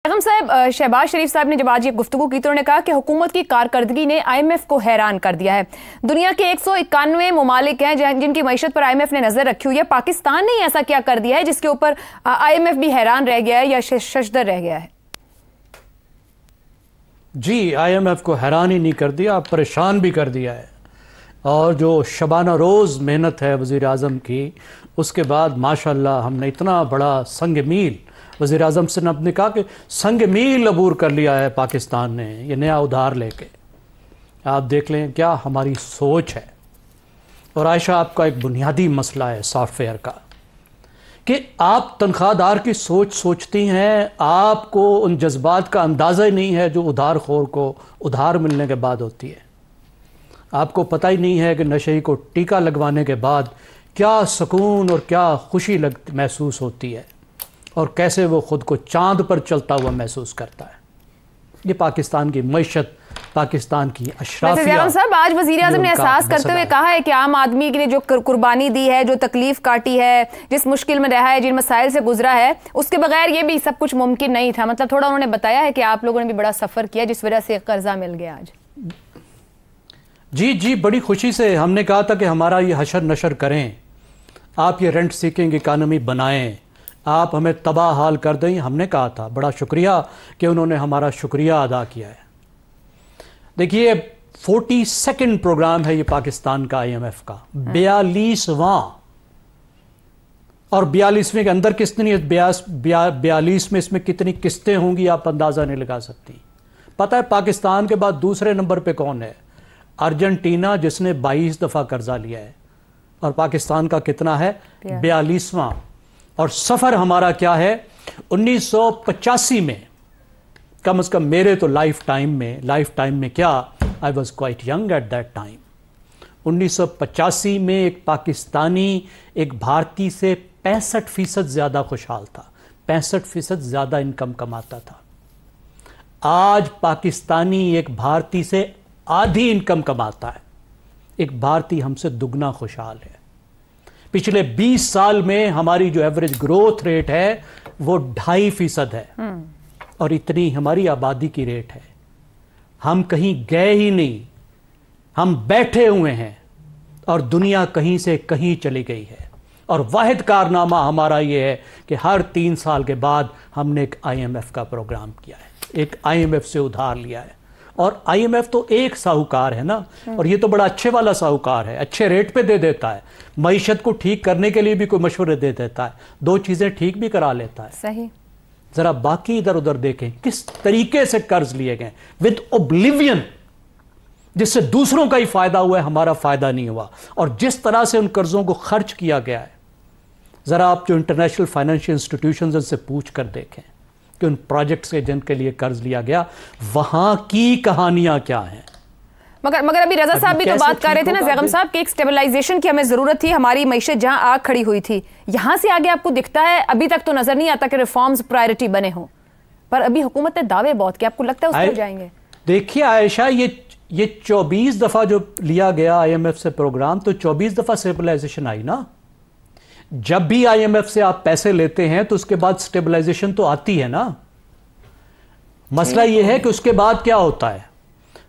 बेगम साहब, शहबाज शरीफ साहब ने जब आज ये गुफ्तगू की तो उन्होंने कहा कि हुकूमत की कारकर्दगी ने IMF को हैरान कर दिया है। दुनिया के 191 ममालिक हैं जिनकी मईशत पर IMF ने नजर रखी हुई है। पाकिस्तान ने ऐसा क्या कर दिया है जिसके ऊपर IMF भी हैरान रह गया है या शशदर रह गया है? जी, IMF को हैरान ही नहीं कर दिया, परेशान भी कर दिया है। और जो शबाना रोज़ मेहनत है वज़ीर आज़म की, उसके बाद माशाल्लाह हमने इतना बड़ा संग मील, वज़ीर आज़म से ने कहा कि संग मील अबूर कर लिया है पाकिस्तान ने ये नया उधार लेके। आप देख लें क्या हमारी सोच है। और आयशा, आपका एक बुनियादी मसला है सॉफ्टवेयर का कि आप तनख्वाहदार की सोच सोचती हैं, आपको उन जज्बात का अंदाज़ा ही नहीं है जो उधार खोर को उधार मिलने के बाद होती है। आपको पता ही नहीं है कि नशे को टीका लगवाने के बाद क्या सुकून और क्या खुशी महसूस होती है और कैसे वो ख़ुद को चांद पर चलता हुआ महसूस करता है। ये पाकिस्तान की मईशत, पाकिस्तान की अशराफिया। साहब, आज वज़ीर आज़म ने एहसास करते हुए कहा है कि आम आदमी ने जो कुर्बानी दी है, जो तकलीफ काटी है, जिस मुश्किल में रहा है, जिन मसाइल से गुजरा है, उसके बगैर ये भी सब कुछ मुमकिन नहीं था। मतलब थोड़ा उन्होंने बताया है कि आप लोगों ने भी बड़ा सफ़र किया जिस वजह से कर्जा मिल गया आज। जी, बड़ी खुशी से हमने कहा था कि हमारा ये हशर नशर करें, आप ये रेंट सीकिंग इकानमी बनाएं, आप हमें तबाह हाल कर दें। हमने कहा था, बड़ा शुक्रिया कि उन्होंने हमारा शुक्रिया अदा किया है। देखिए, 42nd प्रोग्राम है ये पाकिस्तान का IMF का, 42वां। और 42वें के अंदर कितनी 42 में इसमें कितनी किस्तें होंगी आप अंदाज़ा नहीं लगा सकती। पता है पाकिस्तान के बाद दूसरे नंबर पे कौन है? अर्जेंटीना, जिसने 22 दफ़ा कर्जा लिया है। और पाकिस्तान का कितना है? 42वां। और सफ़र हमारा क्या है? 1985 में, कम से कम मेरे तो लाइफ टाइम में क्या, I was quite young at that time. 1985 में एक पाकिस्तानी एक भारतीय से 65% ज़्यादा खुशहाल था, 65% ज़्यादा इनकम कमाता था। आज पाकिस्तानी एक भारतीय से आधी इनकम कमाता है, एक भारतीय हमसे दुगना खुशहाल है। पिछले 20 साल में हमारी जो एवरेज ग्रोथ रेट है वो 2.5% है। और इतनी हमारी आबादी की रेट है। हम कहीं गए ही नहीं, हम बैठे हुए हैं और दुनिया कहीं से कहीं चली गई है। और वाहिद कारनामा हमारा ये है कि हर 3 साल के बाद हमने एक IMF का प्रोग्राम किया है, एक IMF से उधार लिया है। और IMF तो एक साहूकार है ना, और ये तो बड़ा अच्छे वाला साहूकार है, अच्छे रेट पे दे देता है, मईशत को ठीक करने के लिए भी कोई मशवरे दे देता है, 2 चीज़ें ठीक भी करा लेता है। सही। ज़रा बाकी इधर उधर देखें किस तरीके से कर्ज लिए गए विद ओब्लिवियन, जिससे दूसरों का ही फायदा हुआ है, हमारा फायदा नहीं हुआ। और जिस तरह से उन कर्जों को खर्च किया गया है, ज़रा आप जो इंटरनेशनल फाइनेंशियल इंस्टीट्यूशंस उनसे पूछ कर देखें कि उन प्रोजेक्ट्स के जिनके लिए कर्ज लिया गया वहां की कहानियां क्या हैं। मगर अभी रजा साहब भी तो बात कर रहे थे ना बेगम साहब कि एक स्टेबलाइजेशन की हमें जरूरत थी, हमारी मईशत जहां आग खड़ी हुई थी, यहां से आगे आपको दिखता है, अभी तक तो नजर नहीं आता कि रिफॉर्म्स प्रायोरिटी बने हों, पर अभी हुकूमत ने दावे बहुत किए, आपको लगता है उस पर जाएंगे? देखिए आयशा, ये 24 दफा जो लिया गया IMF से प्रोग्राम, तो 24 दफा स्टेबलाइजेशन आई ना। जब भी IMF से आप पैसे लेते हैं तो उसके बाद स्टेबलाइजेशन तो आती है ना। मसला यह है कि उसके बाद क्या होता है।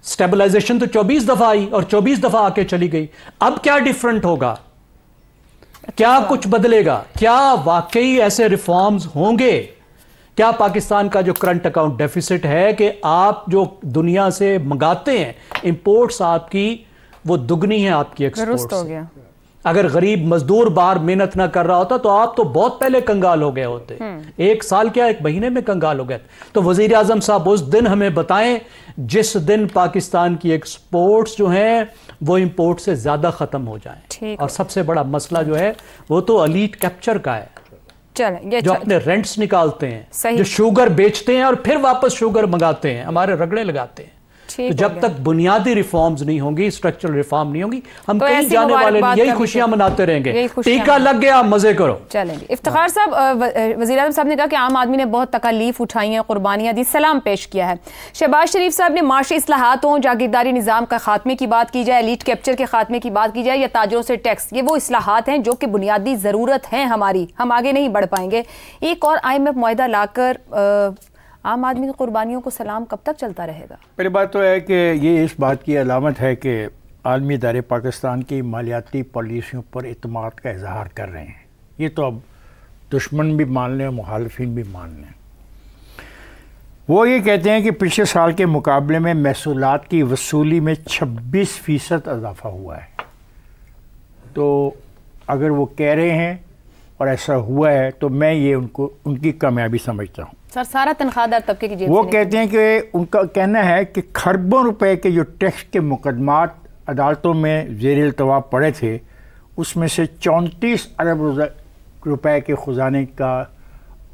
स्टेबलाइजेशन तो 24 दफा आई और 24 दफा आके चली गई। अब क्या डिफरेंट होगा? क्या कुछ बदलेगा? क्या वाकई ऐसे रिफॉर्म्स होंगे? क्या पाकिस्तान का जो करंट अकाउंट डेफिसिट है कि आप जो दुनिया से मंगाते हैं, इंपोर्ट्स आपकी वो दुगनी है आपकी एक्सपोर्ट्स हो गया। अगर गरीब मजदूर बाहर मेहनत ना कर रहा होता तो आप तो बहुत पहले कंगाल हो गए होते। 1 साल क्या 1 महीने में कंगाल हो गए। तो वजीर आजम साहब उस दिन हमें बताएं जिस दिन पाकिस्तान की एक्सपोर्ट्स जो हैं वो इंपोर्ट से ज्यादा खत्म हो जाएं। और सबसे बड़ा मसला जो है वो तो एलीट कैप्चर का है, जो अपने रेंट्स निकालते हैं, जो शुगर बेचते हैं और फिर वापस शुगर मंगाते हैं, हमारे रगड़े लगाते हैं। तो जब तक बुनियादी रिफॉर्म्स नहीं होंगी, स्ट्रक्चरल रिफॉर्म नहीं होंगी, हम तो कहीं जाने वाले नहीं, यही खुशियां मनाते रहेंगे। टीका लग गया, मजे करो। चलेंगे। इफ्तिखार साहब, वज़ीर आज़म साहब ने कहा कि आम आदमी ने बहुत तकलीफ उठाई है, कुर्बानियां दी, सलाम पेश किया है। शहबाज शरीफ साहब ने माशी इस्लाहातों, जागीरदारी निज़ाम का खात्मे की बात की जाए, एलीट कैप्चर के खात्मे की बात की जाए या ताजरों से टैक्स, ये वो इस्लाहात हैं जो कि बुनियादी ज़रूरत है हमारी, हम आगे नहीं बढ़ पाएंगे। एक और IMF मुआहिदा लाकर आम आदमी की कुर्बानियों को सलाम कब तक चलता रहेगा? पहली बात तो है कि ये इस बात की अलामत है कि आलमी इदारे पाकिस्तान की मालियाती पॉलिसियों पर इत्मीनान का इजहार कर रहे हैं। ये तो अब दुश्मन भी मान लें, मुखालिफिन भी मान लें। वो ये कहते हैं कि पिछले साल के मुकाबले में महसूलात की वसूली में 26% इजाफा हुआ है। तो अगर वो कह रहे हैं और ऐसा हुआ है तो मैं ये उनकी कामयाबी समझता हूँ। सर, सारा तनख्वाहदार तबके की जेब वो से कहते हैं कि उनका कहना है कि खरबों रुपए के जो टैक्स के मुकदमात अदालतों में ज़ेर इल्तवा पड़े थे, उसमें से 34 अरब रुपए के खजाने का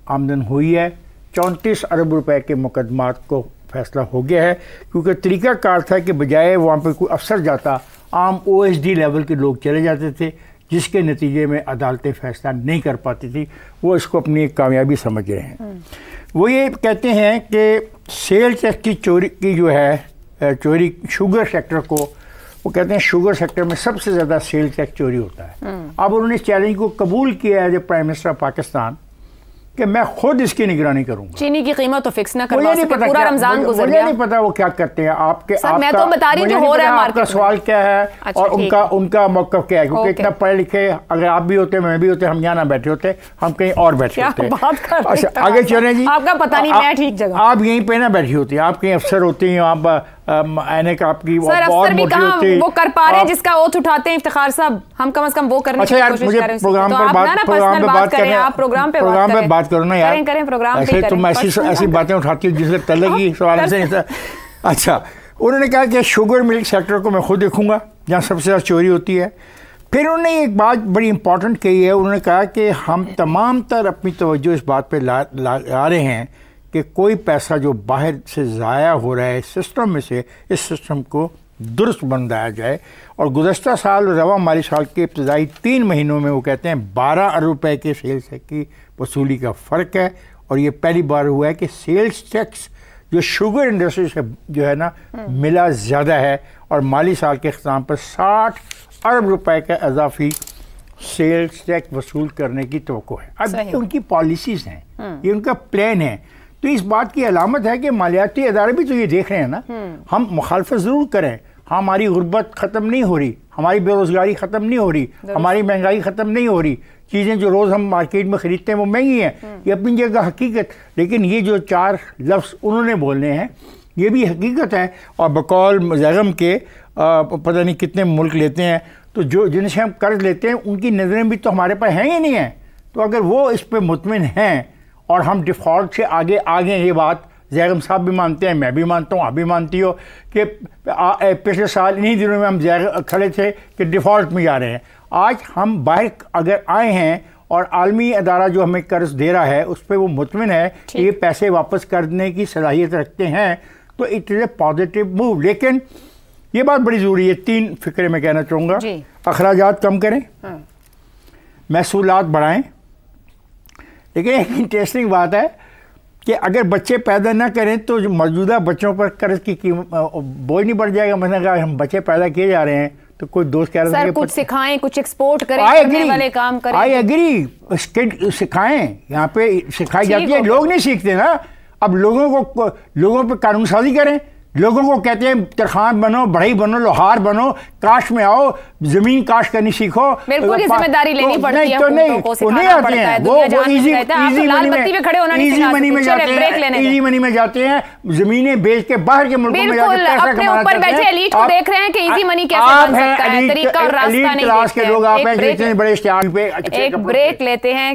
आमदन हुई है। 34 अरब रुपए के मुकदमात को फैसला हो गया है, क्योंकि तरीक़ाकार था कि बजाय वहाँ पर कोई अफसर जाता, आम OSD लेवल के लोग चले जाते थे, जिसके नतीजे में अदालतें फैसला नहीं कर पाती थी। वो इसको अपनी एक कामयाबी समझ रहे हैं। वो ये कहते हैं कि सेल टैक्स की चोरी की जो है चोरी शुगर सेक्टर को, वो कहते हैं शुगर सेक्टर में सबसे ज़्यादा सेल टैक्स चोरी होता है। अब उन्होंने इस चैलेंज को कबूल किया है जब प्राइम मिनिस्टर ऑफ पाकिस्तान कि मैं खुद इसकी निगरानी करूंगा। चीनी की कीमत तो फिक्स ना करवा सके, पूरा रमजान गुजर गया। मुझे नहीं पता वो क्या करते हैं। आपके सर, मैं तो बता रही हूं जो हो रहा है मार्केट में। आपका सवाल क्या है अच्छा, और उनका मौक़िफ़ क्या है, क्योंकि इतना पढ़े लिखे अगर आप भी होते, मैं भी होते, हम यहाँ ना बैठे होते, हम कहीं और बैठे होते। अच्छा, आगे चले जी। आपका पता नहीं, मैं ठीक जगह। आप यहीं पे ना बैठी होती, आप कहीं अफसर होती हैं, आप ऐनक आपकी सर अफसर भी कहाँ वो कर पा रहे हैं जिसका ओथ उठाते हैं इफ्तिखार साहब। हम कम से कम वो करने की कोशिश कर रहे हैं। प्रोग्राम पे बात करो ना यार, करें प्रोग्राम ऐसे तुम ऐसी बातें उठाती हो जिससे तलेगी सवाल से। अच्छा, उन्होंने कहा कि शुगर मिल्क सेक्टर को मैं खुद देखूंगा जहाँ सबसे ज़्यादा चोरी होती है। फिर उन्होंने एक बात बड़ी इंपॉर्टेंट कही है, उन्होंने कहा कि हम तमाम तर अपनी तवज्जो इस बात पर ला रहे हैं कि कोई पैसा जो बाहर से ज़ाया हो रहा है सिस्टम में से, इस सिस्टम को दुरुस्त बनाया जाए। और गुज़श्ता साल रवा माली साल के इब्तदाई 3 महीनों में वो कहते हैं 12 अरब रुपए के सेल्स की वसूली का फ़र्क है। और ये पहली बार हुआ है कि सेल्स टैक्स जो शुगर इंडस्ट्री से जो है ना मिला ज़्यादा है, और माली साल के अख्ताम पर 60 अरब रुपए का इजाफी सेल्स टैक्स वसूल करने की तवक्को है। अब उनकी पॉलिसीज़ हैं, ये उनका प्लान है। तो इस बात की अलामत है कि मालियाती अदारे भी तो ये देख रहे हैं ना। हम मुखालफत ज़रूर करें, हमारी गुर्बत ख़त्म नहीं हो रही, हमारी बेरोज़गारी ख़त्म नहीं हो रही, हमारी महंगाई ख़त्म नहीं हो रही, चीज़ें जो रोज़ हम मार्केट में ख़रीदते हैं वो महंगी हैं, ये अपनी जगह हकीकत। लेकिन ये जो 4 लफ्ज़ उन्होंने बोलने हैं ये भी हकीकत है। और बकौल जैगम के पता नहीं कितने मुल्क लेते हैं, तो जो जिनसे हम कर्ज लेते हैं उनकी नज़रें भी तो हमारे पास हैं ही नहीं हैं। तो अगर वो इस पर मुतमिन हैं और हम डिफ़ॉल्ट से आगे आ गए, ये बात जैगम साहब भी मानते हैं, मैं भी मानता हूँ, आप भी मानती हो कि पिछले साल इन्हीं दिनों में हम खड़े थे कि डिफ़ॉल्ट में जा रहे हैं। आज हम बाहर अगर आए हैं और आलमी अदारा जो हमें कर्ज दे रहा है उस पर वो मुतमिन है कि ये पैसे वापस करने की सलाहियत रखते हैं, तो it is a positive move. लेकिन ये बात बड़ी ज़रूरी है, 3 फिक्रे में कहना चाहूँगा। अखराजात कम करें, महसूलात बढ़ाएं। लेकिन एक इंटरेस्टिंग बात है कि अगर बच्चे पैदा ना करें तो जो मौजूदा बच्चों पर कर्ज की कीमत बोझ नहीं बढ़ जाएगा। मैंने कहा हम बच्चे पैदा किए जा रहे हैं तो कोई दोस्त कह रहे हैं कुछ सिखाएं, कुछ एक्सपोर्ट करें, करने वाले काम करें। आई एग्री, स्किल सिखाएं, यहाँ पे सिखाई जाती है, लोग नहीं सीखते ना। अब लोगों पे कानून साजी करें, लोगों को कहते हैं तरखान बनो, बढ़ई बनो, लोहार बनो, काश में आओ, जमीन काश करनी सीखो। बिल्कुल ये जिम्मेदारी लेनी पड़ती है, तो नहीं आते हैं वो इजी मनी में जाते हैं, इजी मनी में जाते हैं, जमीनें बेच के बाहर के मुल्कों में जाके पैसा कमाते हैं। एलीट को देख रहे हैं कि इजी मनी कैसे बन सकता है, तरीका और रास्ता नहीं देखते। के लोग आप हैं, बड़े स्टार पे। एक ब्रेक लेते हैं।